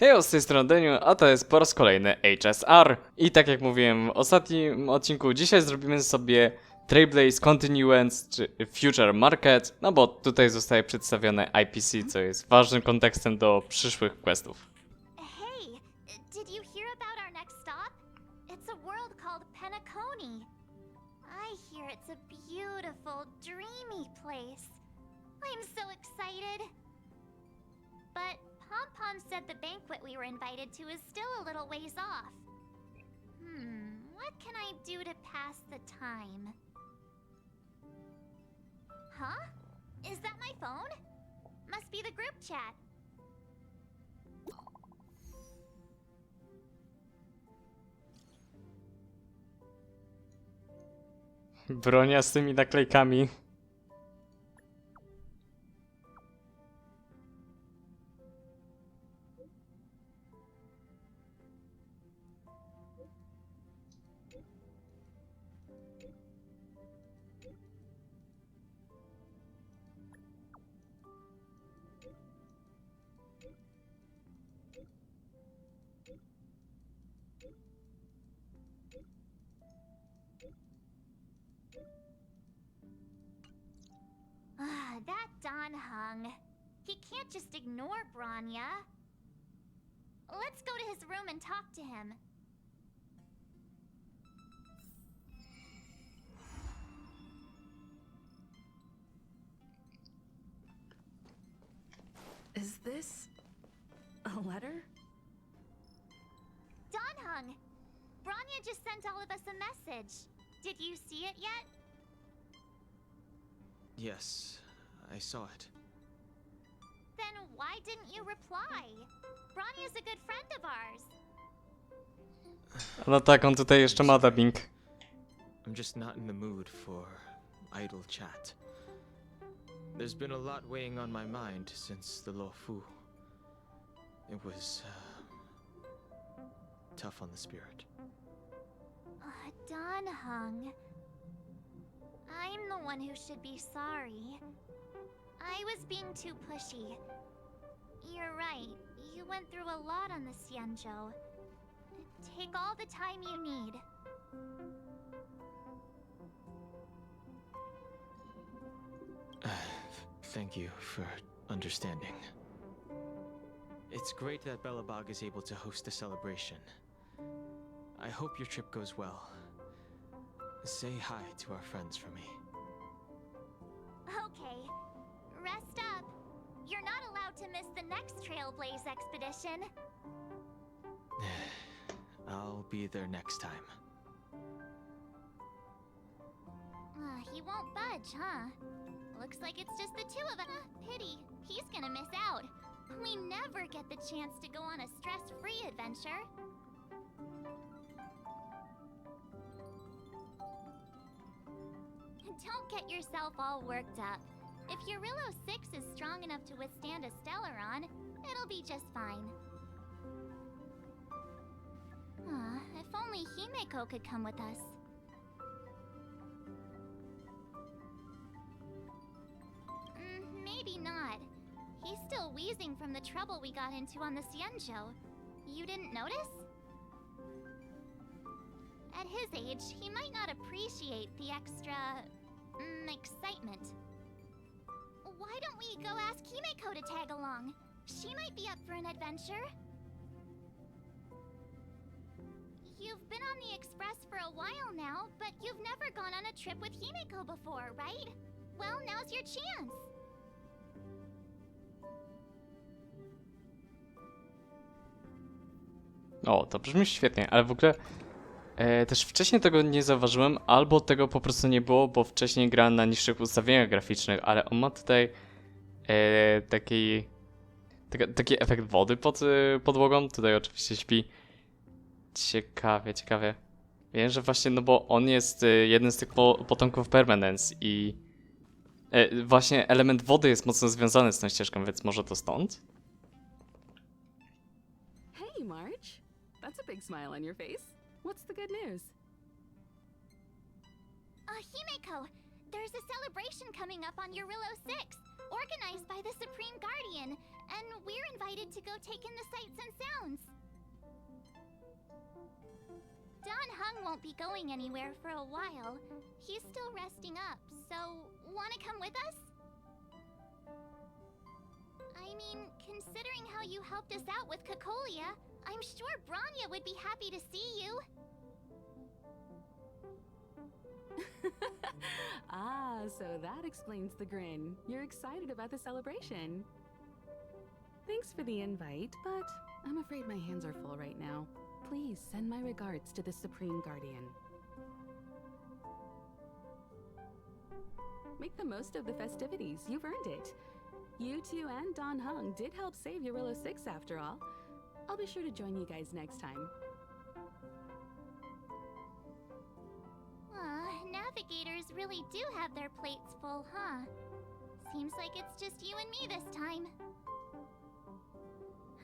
Hej, z tej strony Deniu, a to jest po raz kolejny HSR. I tak jak mówiłem w ostatnim odcinku, dzisiaj zrobimy sobie Trailblaze Continuance, czy Future Market, no bo tutaj zostaje przedstawione IPC, co jest ważnym kontekstem do przyszłych questów. Hey, did you hear about our next stop? It's a world called Penacony. I hear it's a beautiful, dreamy place. I'm so excited. But Pom-Pom said the banquet we were invited to is still a little ways off. What can I do to pass the time? Huh? Is that my phone? Must be the group chat. Bronia z tymi naklejkami. That Don Hung. He can't just ignore Bronya. Let's go to his room and talk to him. Is this a letter? Don Hung! Bronya just sent all of us a message. Did you see it yet? Yes, I saw it. Then why didn't you reply? Bronya's a good friend of ours. No tak, on tutaj jeszcze ma dubbing. I'm just not in the mood for idle chat. There's been a lot weighing on my mind since the Lo Fu. It was tough on the spirit. Don Hung. I'm the one who should be sorry. I was being too pushy. You're right. You went through a lot on the Xianzhou. Take all the time you need. Thank you for understanding. It's great that Belebog is able to host a celebration. I hope your trip goes well. Say hi to our friends for me. Okay. Rest up. You're not allowed to miss the next Trailblaze expedition. I'll be there next time. He won't budge, huh? Looks like it's just the two of us. Pity. He's gonna miss out. We never get the chance to go on a stress-free adventure. Don't get yourself all worked up. If Eurillo 6 is strong enough to withstand a stellaronu, it'll be just fine. If only Himeko could come with us. Maybe not. He's still wheezing from the trouble we got into on the Xianzhou. You didn't notice? At his age, he might not appreciate the extra excitement. Why don't we go ask Himeko to tag along? She might be up for an adventure. You've been on the Express for a while now, but you've never gone on a trip with Himeko before, right? Well, now's your chance. O, to brzmi świetnie, ale w ogóle też wcześniej tego nie zauważyłem, albo tego po prostu nie było, bo wcześniej grałem na niższych ustawieniach graficznych, ale on ma tutaj taki efekt wody pod podłogą. Tutaj oczywiście śpi. Ciekawie, ciekawie. Wiem, że właśnie, no bo on jest jeden z tych potomków Permanence i właśnie element wody jest mocno związany z tą ścieżką, więc może to stąd? Hey, March. That's a big smile on your face. What's the good news? Himeko, there's a celebration coming up on Eurillo 6, organized by the Supreme Guardian, and we're invited to go take in the sights and won't be going anywhere for a while. He's still resting up, so wanna come with us? I mean, considering how you helped us out with Cocolia, I'm sure Branya would be happy to see you. Ah, so that explains the grin. You're excited about the celebration. Thanks for the invite, but I'm afraid my hands are full right now. Please send my regards to the Supreme Guardian. Make the most of the festivities. You've earned it. You two and Don Hung did help save Eurillo 6 after all. I'll be sure to join you guys next time. Navigators really do have their plates full, huh? Seems like it's just you and me this time.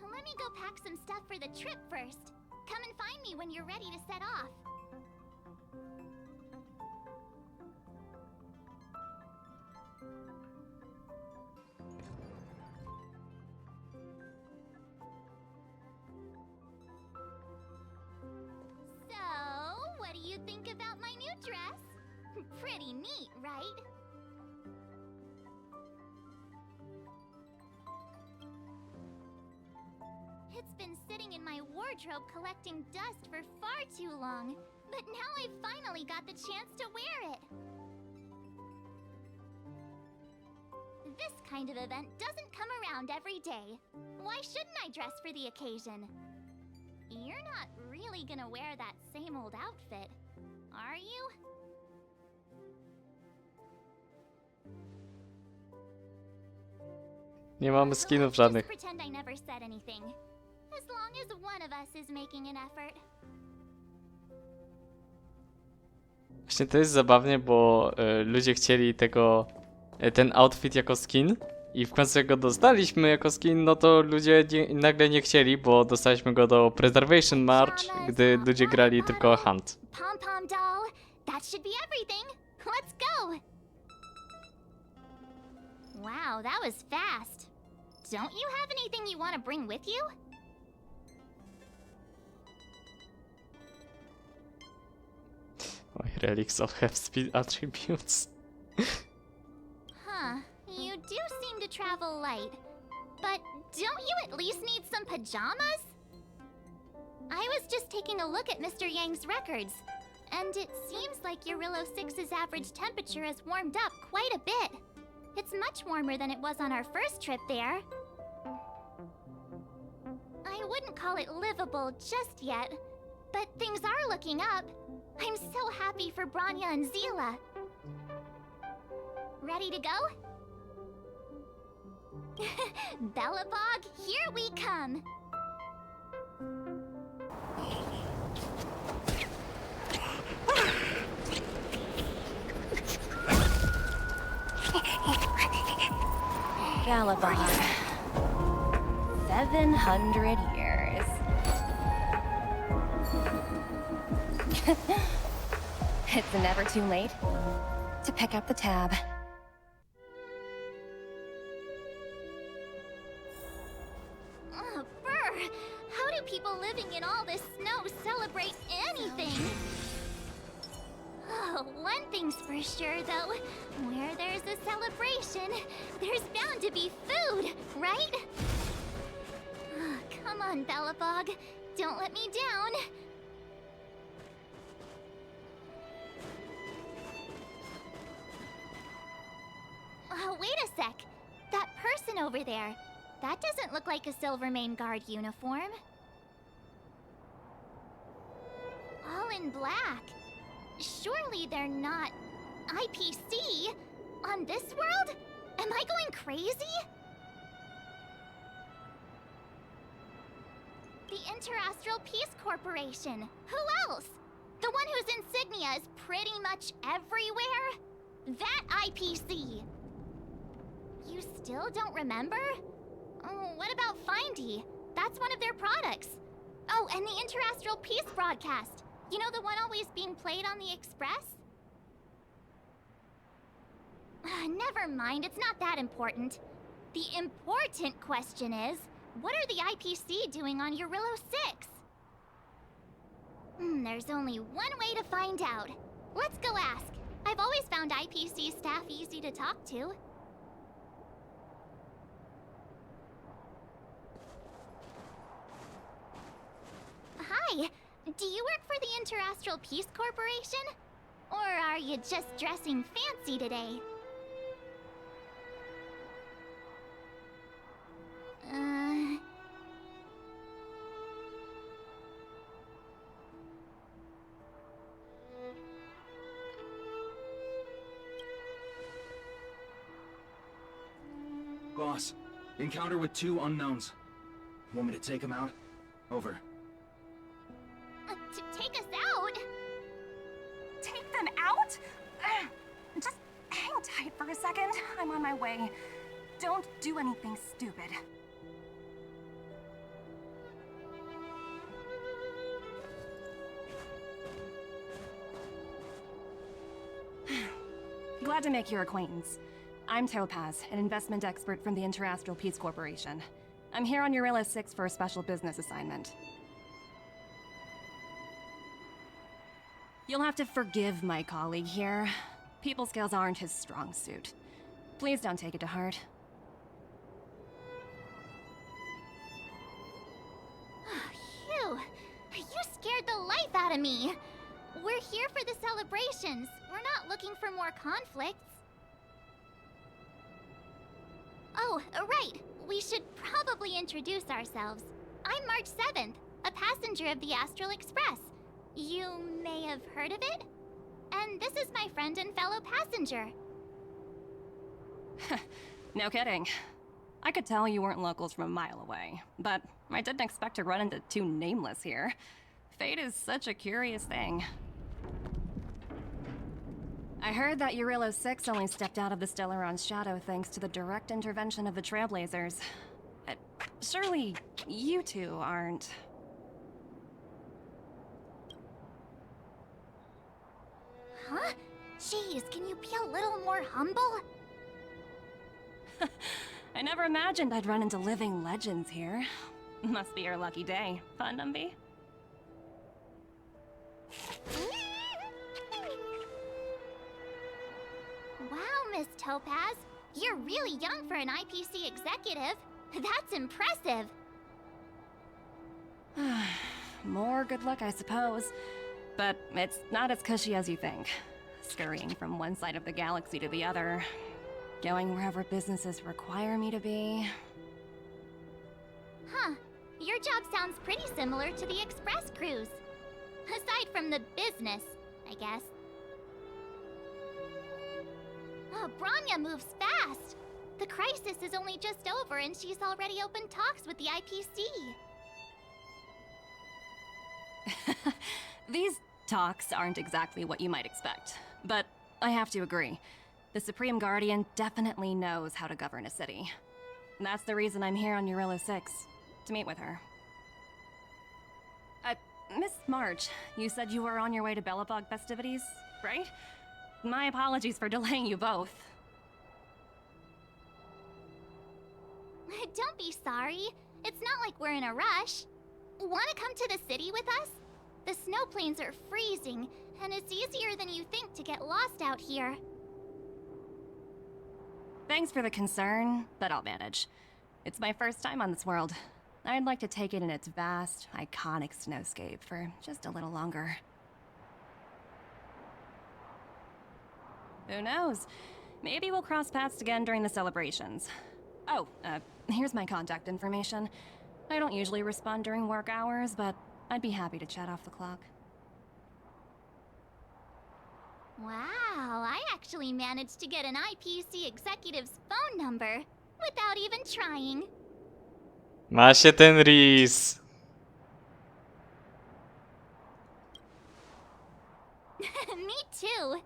Let me go pack some stuff for the trip first. Come and find me when you're ready to set off. So, what do you think about my new dress? Pretty neat, right? It's been sitting in my wardrobe collecting dust for far too long, but now I finally got the chance to wear it. This kind of event doesn't come around every day. Why shouldn't I dress for the occasion? You're not really gonna wear that same old outfit, are you? Nie mamy skinów żadnych. Just pretend I never said anything. As long as one of us is making an effort. Właśnie to jest zabawnie, bo ludzie chcieli ten outfit jako skin i w końcu jak go dostaliśmy jako skin, no to ludzie nagle nie chcieli, bo dostaliśmy go do Preservation March, gdy ludzie grali tylko o Hunt. Pom-pom doll, that should be everything. Let's go. Wow, that was fast. Don't you have anything you want to bring with you? Oj, relics of have speed attributes. Huh, you do seem to travel light. But don't you at least need some pajamas? I was just taking a look at Mr. Yang's records, and it seems like Eurillo 6's average temperature has warmed up quite a bit. It's much warmer than it was on our first trip there. I wouldn't call it livable just yet, but things are looking up. I'm so happy for Branya and Zila. Ready to go? Belebog, here we come! Belebog. 700 years. It's never too late to pick up the tab. Brr! How do people living in all this snow celebrate anything? Oh, one thing's for sure, though. Where there's a celebration, there's bound to be food, right? Come on, Belebog. Don't let me down. Oh, wait a sec. That person over there. That doesn't look like a Silvermane Guard uniform. All in black. Surely they're not IPC on this world? Am I going crazy? The Interastral Peace Corporation. Who else? The one whose insignia is pretty much everywhere? That IPC. You still don't remember? Oh, what about Findy? That's one of their products. Oh, and the Interastral Peace broadcast. You know the one always being played on the Express? Never mind, it's not that important. The important question is, what are the IPC doing on Eurillo 6? There's only one way to find out. Let's go ask. I've always found IPC staff easy to talk to. Hi, do you work for the Interastral Peace Corporation? Or are you just dressing fancy today? Boss, encounter with 2 unknowns. Want me to take them out? Over. To take us out? Take them out? Just hang tight for a second. I'm on my way. Don't do anything stupid. Glad to make your acquaintance. I'm Topaz, an investment expert from the Interastral Peace Corporation. I'm here on Eurilla 6 for a special business assignment. You'll have to forgive my colleague here. People skills aren't his strong suit. Please don't take it to heart. Phew, you scared the life out of me. We're here for the celebrations. We're not looking for more conflicts. Oh, right. We should probably introduce ourselves. I'm March 7th, a passenger of the Astral Express. You may have heard of it? And this is my friend and fellow passenger. No kidding. I could tell you weren't locals from a mile away, but I didn't expect to run into 2 nameless here. Fate is such a curious thing. I heard that Eurilla 6 only stepped out of the Stellaron's shadow thanks to the direct intervention of the Trailblazers. Surely you 2 aren't... Huh? Jeez, can you be a little more humble? I never imagined I'd run into living legends here. Must be your lucky day, fun, Numby? Wow, Miss Topaz. You're really young for an IPC executive. That's impressive. More good luck, I suppose. But it's not as cushy as you think. Scurrying from one side of the galaxy to the other. Going wherever businesses require me to be. Huh. Your job sounds pretty similar to the express cruise. Aside from the business, I guess. Oh, Branya moves fast. The crisis is only just over and she's already opened talks with the IPC. These talks aren't exactly what you might expect. But I have to agree. The Supreme Guardian definitely knows how to govern a city. And that's the reason I'm here on Eurilla 6, to meet with her. Miss March, you said you were on your way to Belebog festivities, right? My apologies for delaying you both. Don't be sorry. It's not like we're in a rush. Want to come to the city with us? The snow plains are freezing, and it's easier than you think to get lost out here. Thanks for the concern, but I'll manage. It's my first time on this world. I'd like to take it in its vast, iconic snowscape for just a little longer. Who knows? Maybe we'll cross paths again during the celebrations. Oh, here's my contact information. I don't usually respond during work hours, but I'd be happy to chat off the clock. Wow, I actually managed to get an IPC executive's phone number without even trying. Ma się ten ris. Me too.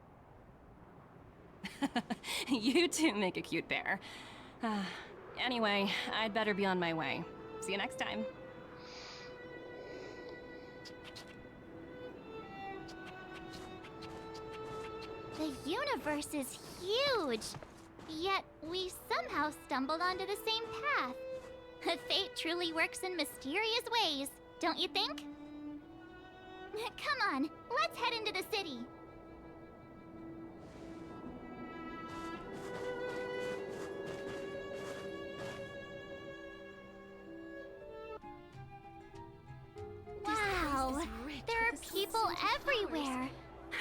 You two make a cute pair. Anyway, I'd better be on my way. See you next time. The universe is huge, yet we somehow stumbled onto the same path. Fate truly works in mysterious ways, don't you think? Come on, let's head into the city. Wow, there are people everywhere.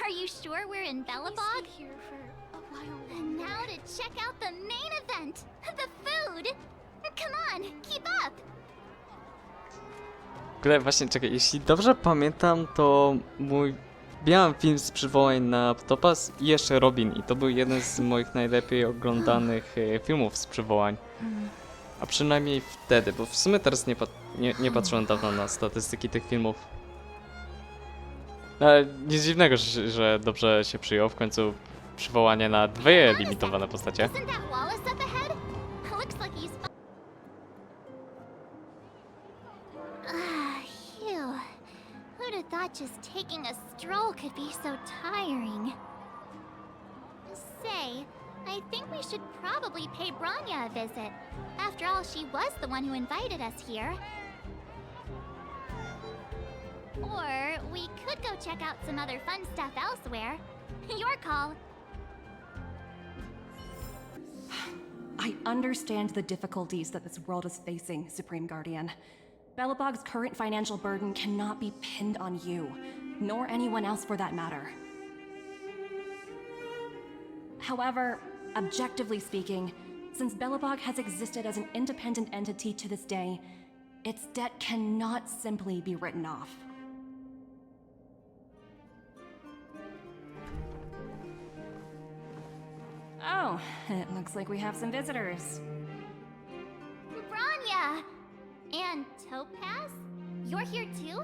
Are you sure we're in Belebog? Here for a while. And now to check out the main event, the food. Come on, keep up. W ogóle właśnie, czekaj, jeśli dobrze pamiętam, to miałem film z przywołań na Topaz i jeszcze Robin i to był jeden z moich najlepiej oglądanych filmów z przywołań. A przynajmniej wtedy, bo w sumie teraz nie patrzyłem dawno na statystyki tych filmów. Ale nic dziwnego, że dobrze się przyjął, w końcu przywołanie na dwie limitowane postacie. Isn't that Wallace up ahead? Looks like he's... Phew. Who'd have thought just taking a stroll could be so tiring? Say, I think we should probably pay Branya a visit. After all, she was the one who invited us here. Or we could go check out some other fun stuff elsewhere. Your call. I understand the difficulties that this world is facing, Supreme Guardian. Belebog's current financial burden cannot be pinned on you, nor anyone else for that matter. However, objectively speaking, since Belebog has existed as an independent entity to this day, its debt cannot simply be written off. Oh, it looks like we have some visitors. Branya! And Topaz? You're here too?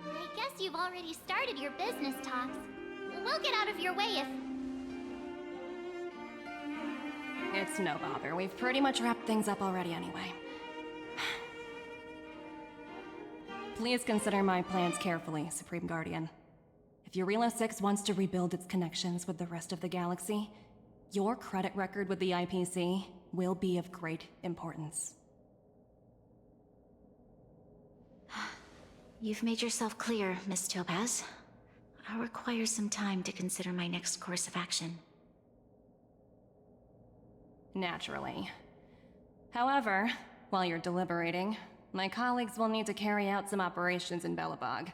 I guess you've already started your business talks. We'll get out of your way if... It's no bother. We've pretty much wrapped things up already anyway. Please consider my plans carefully, Supreme Guardian. If Eurilo 6 wants to rebuild its connections with the rest of the galaxy, your credit record with the IPC will be of great importance. You've made yourself clear, Miss Topaz. I'll require some time to consider my next course of action. Naturally. However, while you're deliberating, my colleagues will need to carry out some operations in Belebog.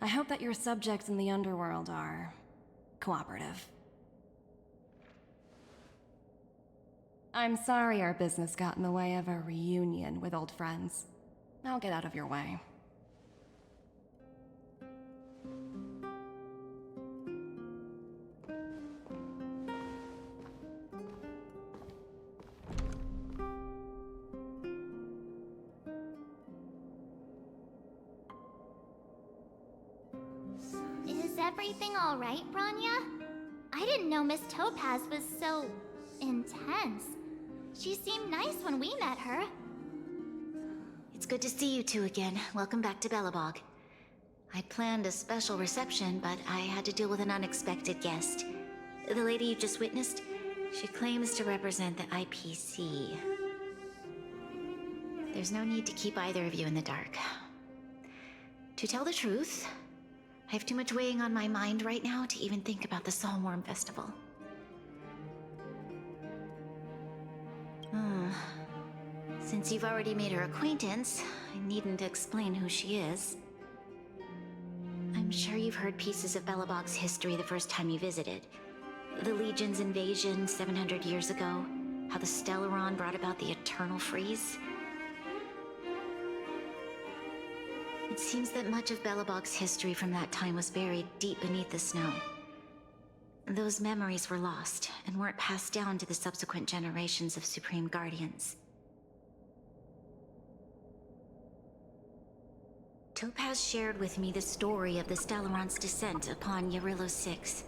I hope that your subjects in the underworld are cooperative. I'm sorry our business got in the way of a reunion with old friends. I'll get out of your way. Is everything all right, Branya? I didn't know Miss Topaz was so... intense. She seemed nice when we met her. It's good to see you two again. Welcome back to Belebog. I planned a special reception, but I had to deal with an unexpected guest. The lady you just witnessed, she claims to represent the IPC. There's no need to keep either of you in the dark. To tell the truth, I have too much weighing on my mind right now to even think about the Saltworm Festival. Since you've already made her acquaintance, I needn't explain who she is. I'm sure you've heard pieces of Belebog's history the first time you visited. The Legion's invasion 700 years ago, how the Stellaronu brought about the eternal freeze. It seems that much of Belebog's history from that time was buried deep beneath the snow. Those memories were lost and weren't passed down to the subsequent generations of Supreme Guardians. Topaz shared with me the story of the Stellaron's descent upon Eurilo 6.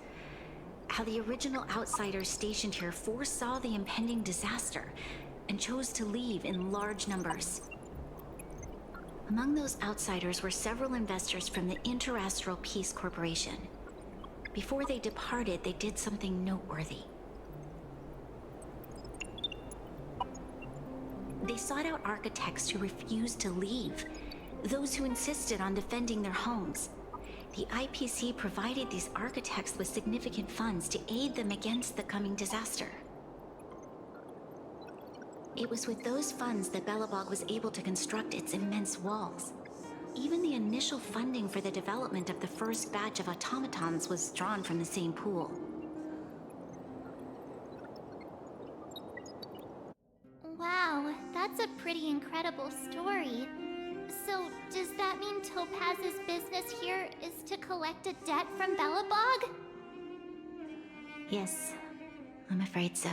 How the original outsiders stationed here foresaw the impending disaster and chose to leave in large numbers. Among those outsiders were several investors from the Interastral Peace Corporation. Before they departed, they did something noteworthy. They sought out architects who refused to leave, those who insisted on defending their homes. The IPC provided these architects with significant funds to aid them against the coming disaster. It was with those funds that Belebog was able to construct its immense walls. Even the initial funding for the development of the first batch of automatons was drawn from the same pool. Wow, that's a pretty incredible story. So, does that mean Topaz's business here is to collect a debt from Belebog? Yes, I'm afraid so.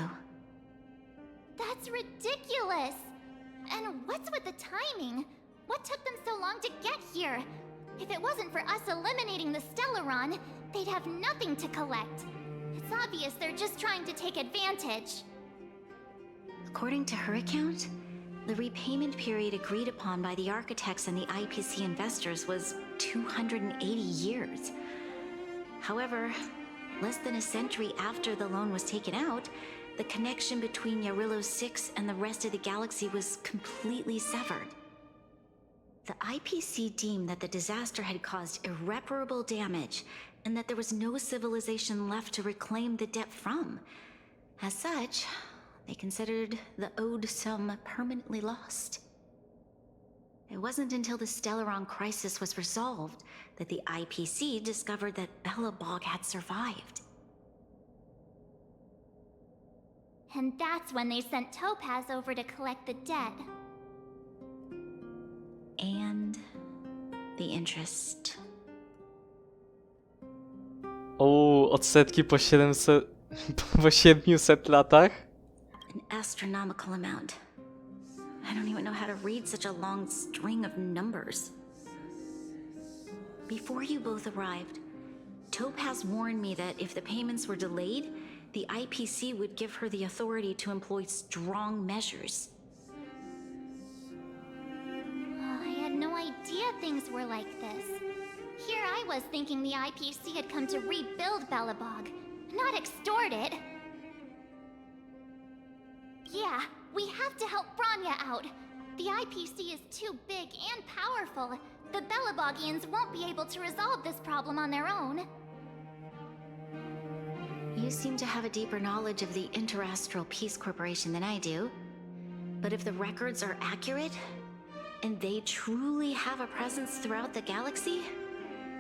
That's ridiculous! And what's with the timing? What took them so long to get here? If it wasn't for us eliminating the Stellaron, they'd have nothing to collect. It's obvious they're just trying to take advantage. According to her account, the repayment period agreed upon by the architects and the IPC investors was 280 years. However, less than a century after the loan was taken out, the connection between Yarillo 6 and the rest of the galaxy was completely severed. The IPC deemed that the disaster had caused irreparable damage and that there was no civilization left to reclaim the debt from. As such, they considered the owed sum permanently lost. It wasn't until the Stellaron crisis was resolved that the IPC discovered that Belebog had survived. And that's when they sent Topaz over to collect the debt. And the interest. O, odsetki po 700... po 700 latach? An astronomical amount. I don't even know how to read such a long string of numbers. Before you both arrived, Topaz warned me that if the payments were delayed, the IPC would give her the authority to employ strong measures. I had no idea things were like this. Here I was thinking the IPC had come to rebuild Belebog, not extort it. Yeah, we have to help Bronya out. The IPC is too big and powerful. The Belebogians won't be able to resolve this problem on their own. You seem to have a deeper knowledge of the Interastral Peace Corporation than I do. But if the records are accurate, and they truly have a presence throughout the galaxy,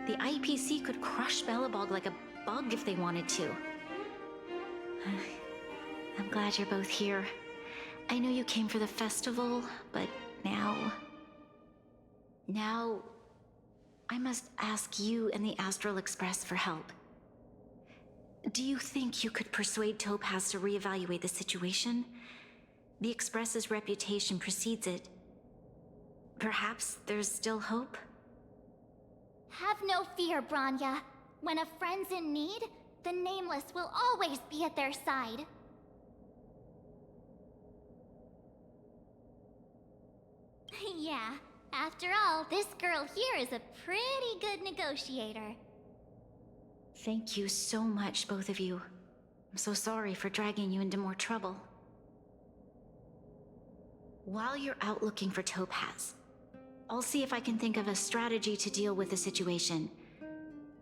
the IPC could crush Belebog like a bug if they wanted to. I'm glad you're both here. I know you came for the festival, but now I must ask you and the Astral Express for help. Do you think you could persuade Topaz to reevaluate the situation? The Express's reputation precedes it. Perhaps there's still hope? Have no fear, Bronya. When a friend's in need, the Nameless will always be at their side. Yeah, after all, this girl here is a pretty good negotiator. Thank you so much, both of you. I'm so sorry for dragging you into more trouble. While you're out looking for Topaz, I'll see if I can think of a strategy to deal with the situation.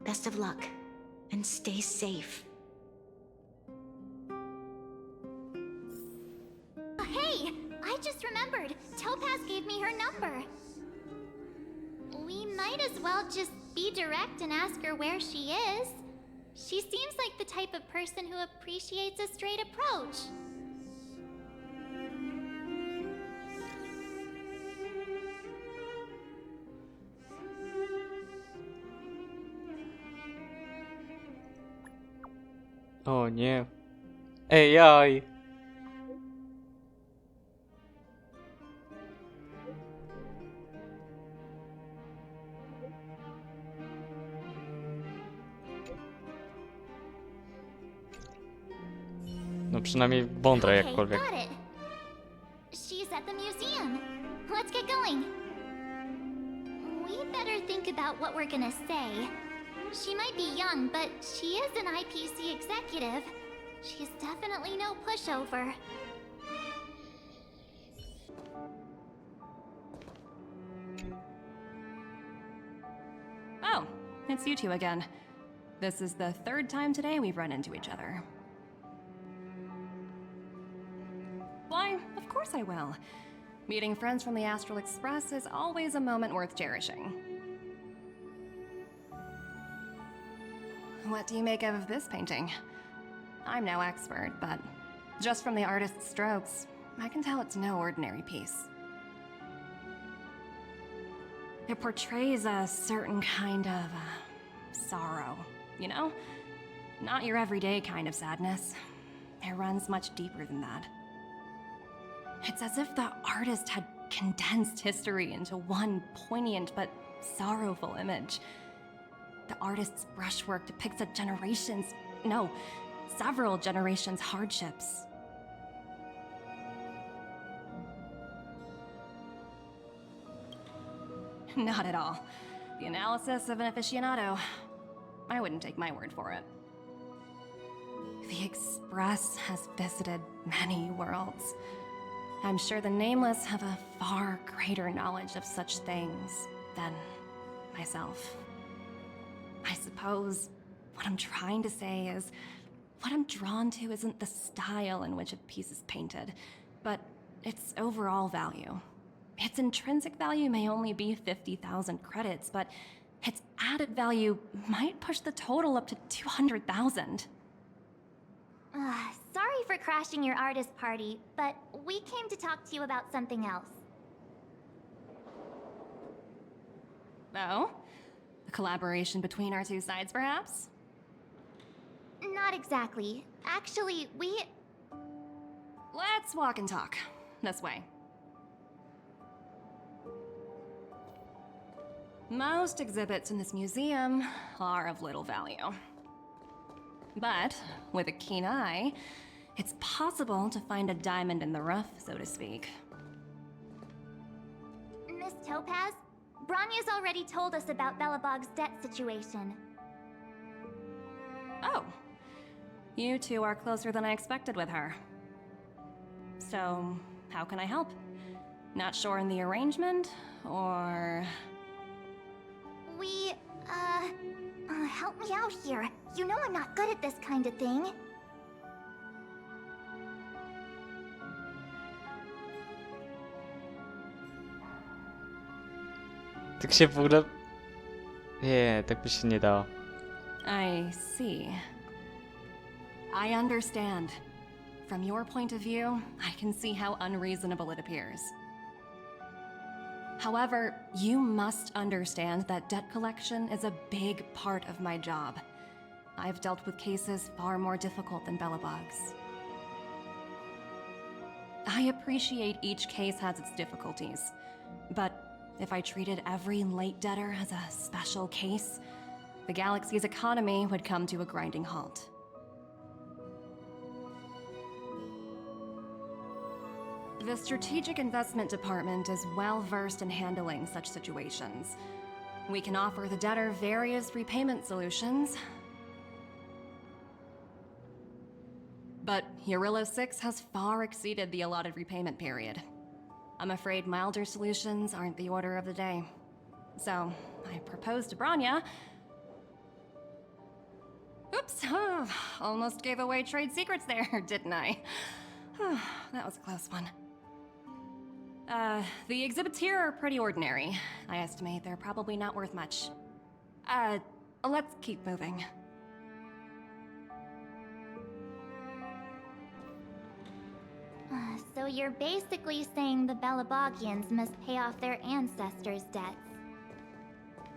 Best of luck, and stay safe. Hey, I just remembered. Topaz gave me her number. We might as well just be direct and ask her where she is. She seems like the type of person who appreciates a straight approach. O nie. AI. No przynajmniej bądra Okay, jakkolwiek. got it. She's at the museum. Let's get going. We better think about what we're gonna say. She might be young, but she is an IPC executive. She's definitely no pushover. it's you two again. This is the third time today we've run into each other. Why, of course I will. Meeting friends from the Astral Express is always a moment worth cherishing. What do you make of this painting? I'm no expert, but just from the artist's strokes, I can tell it's no ordinary piece. It portrays a certain kind of sorrow, you know? Not your everyday kind of sadness. It runs much deeper than that. It's as if the artist had condensed history into one poignant but sorrowful image. The artist's brushwork depicts several generations' hardships. Not at all. The analysis of an aficionado. I wouldn't take my word for it. The Express has visited many worlds. I'm sure the Nameless have a far greater knowledge of such things than myself. I suppose what I'm trying to say is, what I'm drawn to isn't the style in which a piece is painted, but its overall value. Its intrinsic value may only be 50,000 credits, but its added value might push the total up to 200,000. Sorry for crashing your artist party, but we came to talk to you about something else. Oh? A collaboration between our two sides, perhaps? Not exactly. Actually, Let's walk and talk. This way. Most exhibits in this museum are of little value. But with a keen eye, it's possible to find a diamond in the rough, so to speak. Miss Topaz, Bronya's already told us about Belebog's debt situation. Oh. You two are closer than I expected with her. So, how can I help? Not sure in the arrangement, or... Help me out here. You know I'm not good at this kind of thing. Tak się w ogóle... Nie, tak by się nie dało. I see. I understand. From your point of view, I can see how unreasonable it appears. However, you must understand that debt collection is a big part of my job. I've dealt with cases far more difficult than Belebog's. I appreciate each case has its difficulties, but if I treated every late debtor as a special case, the galaxy's economy would come to a grinding halt. The Strategic Investment Department is well versed in handling such situations. We can offer the debtor various repayment solutions. But Eurillo 6 has far exceeded the allotted repayment period. I'm afraid milder solutions aren't the order of the day. So, I proposed to Bronya. Oops, almost gave away trade secrets there, didn't I? That was a close one. The exhibits here are pretty ordinary. I estimate they're probably not worth much. Let's keep moving. So you're basically saying the Belebogians must pay off their ancestors' debts.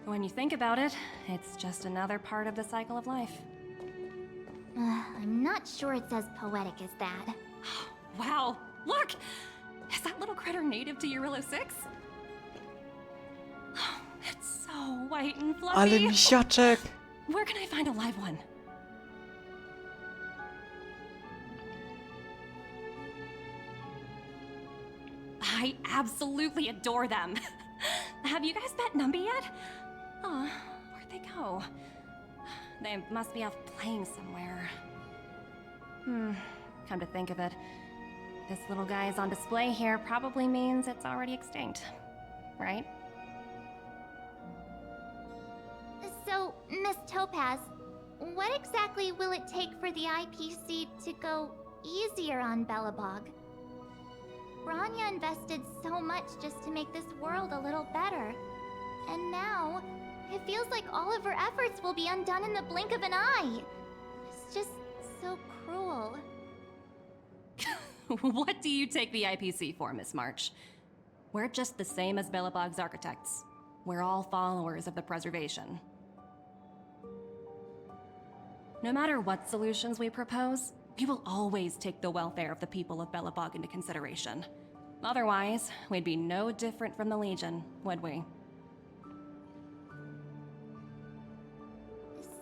When you think about it, it's just another part of the cycle of life. I'm not sure it's as poetic as that. Wow, look! Is that little critter native to Eurillo 6? It's so white and fluffy. Ale misiaczek! Where can I find a live one? I absolutely adore them. Have you guys met Numby yet? Oh, where'd they go? They must be off playing somewhere. Come to think of it, this little guy is on display here probably means it's already extinct, right? So, Miss Topaz, what exactly will it take for the IPC to go easier on Belebog? Branya invested so much just to make this world a little better. And now, it feels like all of her efforts will be undone in the blink of an eye. It's just so cruel. What do you take the IPC for, Miss March? We're just the same as Belebog's architects. We're all followers of the preservation. No matter what solutions we propose, we will always take the welfare of the people of Belebog into consideration. Otherwise, we'd be no different from the Legion, would we?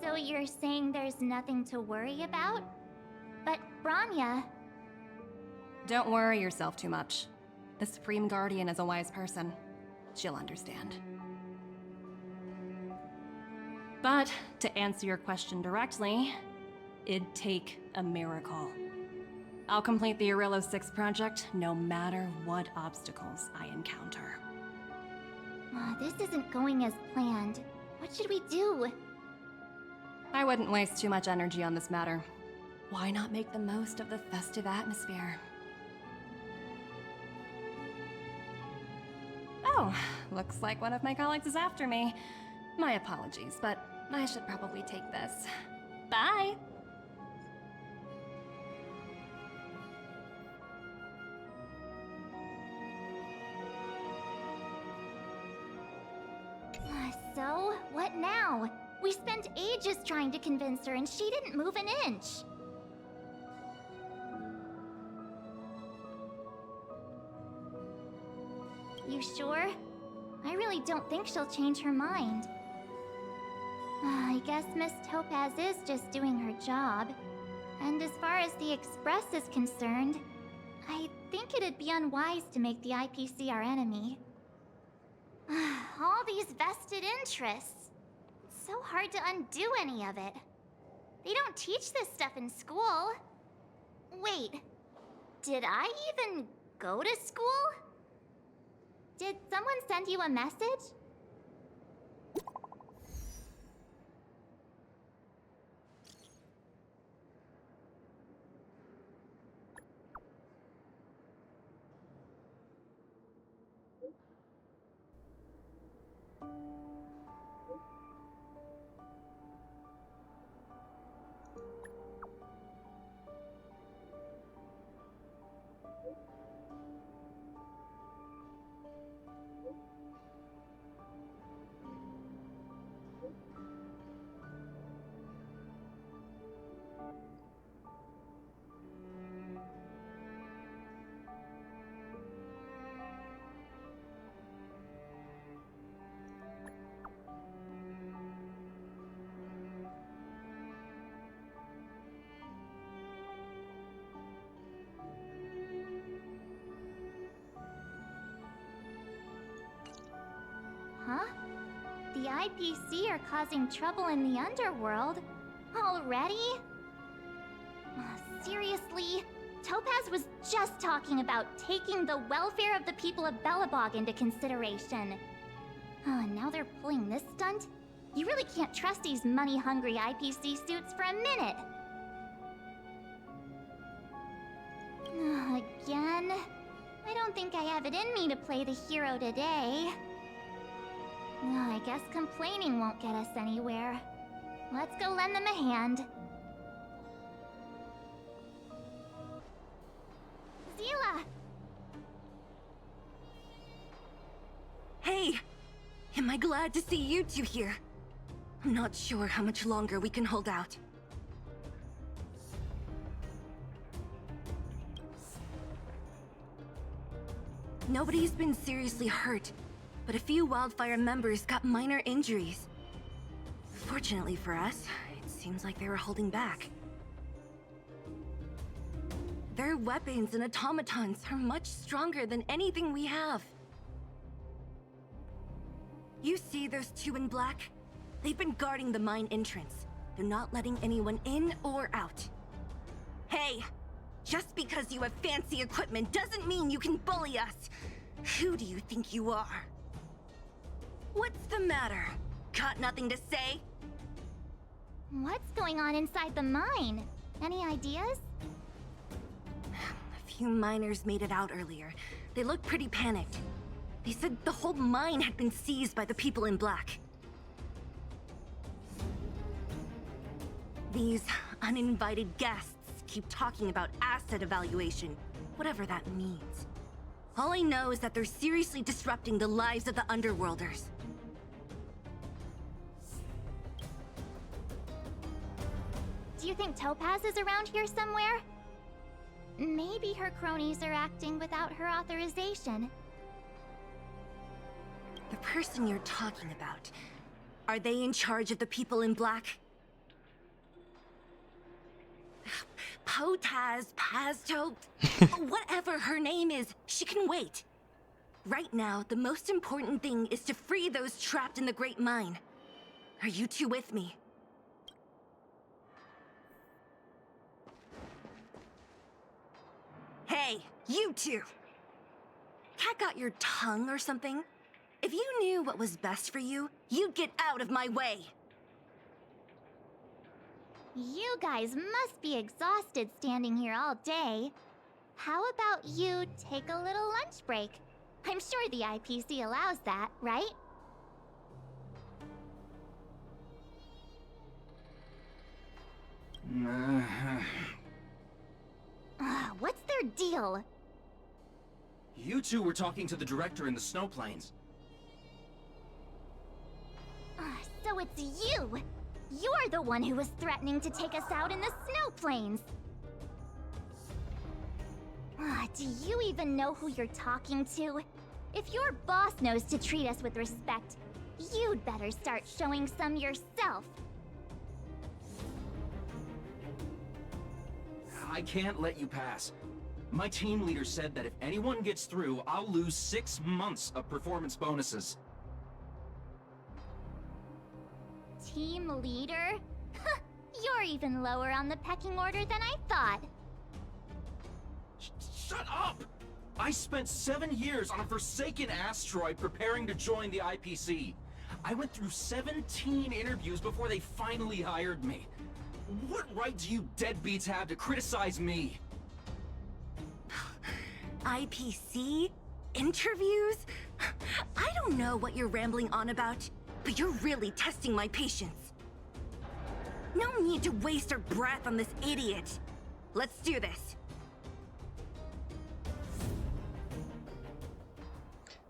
So you're saying there's nothing to worry about? But Branya... Don't worry yourself too much. The Supreme Guardian is a wise person. She'll understand. But, to answer your question directly, it'd take a miracle. I'll complete the Arillo 6 project no matter what obstacles I encounter. This isn't going as planned. What should we do? I wouldn't waste too much energy on this matter. Why not make the most of the festive atmosphere? Oh, looks like one of my colleagues is after me. My apologies, but I should probably take this. Bye! So, what now? We spent ages trying to convince her and she didn't move an inch. You sure? I really don't think she'll change her mind. I guess Miss Topaz is just doing her job. And as far as the Express is concerned, I think it'd be unwise to make the IPC our enemy. All these vested interests. It's so hard to undo any of it. They don't teach this stuff in school. Wait, did I even go to school? Did someone send you a message? Huh? The IPC are causing trouble in the underworld? Already? Seriously? Topaz was just talking about taking the welfare of the people of Belebog into consideration. And now they're pulling this stunt? You really can't trust these money-hungry IPC suits for a minute. Again? I don't think I have it in me to play the hero today. I guess complaining won't get us anywhere. Let's go lend them a hand. Zila! Hey! Am I glad to see you two here? I'm not sure how much longer we can hold out. Nobody's been seriously hurt, but a few Wildfire members got minor injuries. Fortunately for us, it seems like they were holding back. Their weapons and automatons are much stronger than anything we have. You see those two in black? They've been guarding the mine entrance. They're not letting anyone in or out. Hey! Just because you have fancy equipment doesn't mean you can bully us! Who do you think you are? What's the matter? Got nothing to say? What's going on inside the mine? Any ideas? A few miners made it out earlier. They looked pretty panicked. They said the whole mine had been seized by the people in black. These uninvited guests keep talking about asset evaluation, whatever that means. All I know is that they're seriously disrupting the lives of the Underworlders. Do you think Topaz is around here somewhere? Maybe her cronies are acting without her authorization. The person you're talking about, are they in charge of the people in black? Potaz, Pazto, whatever her name is, she can wait. Right now, the most important thing is to free those trapped in the Great Mine. Are you two with me? Hey, you two! Cat got your tongue or something? If you knew what was best for you, you'd get out of my way! You guys must be exhausted standing here all day. How about you take a little lunch break? I'm sure the IPC allows that, right? What's their deal? You two were talking to the director in the snow plains. So it's you! You're the one who was threatening to take us out in the snow plains! Do you even know who you're talking to? If your boss knows to treat us with respect, you'd better start showing some yourself. I can't let you pass. My team leader said that if anyone gets through, I'll lose 6 months of performance bonuses. Team leader? You're even lower on the pecking order than I thought. Shut up! I spent 7 years on a forsaken asteroid preparing to join the IPC. I went through 17 interviews before they finally hired me. What right do you deadbeats have to criticize me? IPC? Interviews? I don't know what you're rambling on about, but you're really testing my patience. No need to waste our breath on this idiot. Let's do this.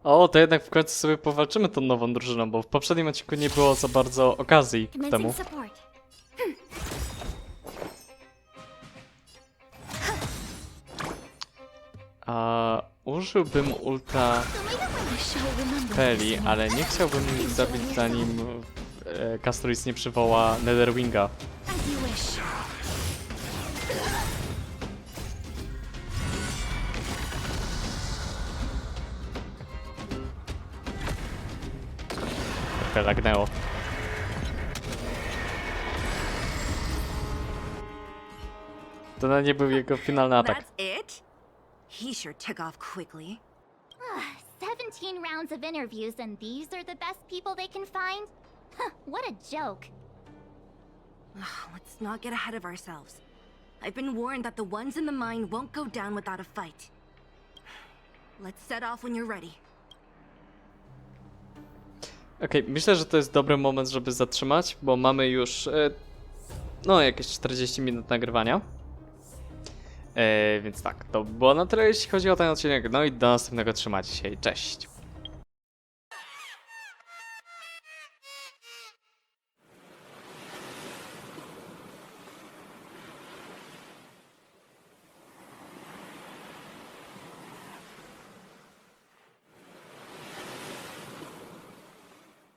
O, to jednak w końcu sobie powalczymy tą nową drużyną, bo w poprzednim odcinku nie było za bardzo okazji ku temu. Użyłbym ulta Peli, ale nie chciałbym ich zabić zanim Castoris nie przywoła Netherwinga. Trochę lagnęło. To na nie był jego finalny atak. That's it? He sure took off quickly. 17 rounds of interviews and these are the best people they can find? What a joke. Let's not get ahead of ourselves. I've been warned that the ones in the mine won't go down without a fight. Let's set off when you're ready. Okej, myślę, że to jest dobry moment, żeby zatrzymać, bo mamy już no jakieś 40 minut nagrywania. Więc tak, to było na tyle, jeśli chodzi o ten odcinek. No i do następnego, trzymajcie się i cześć.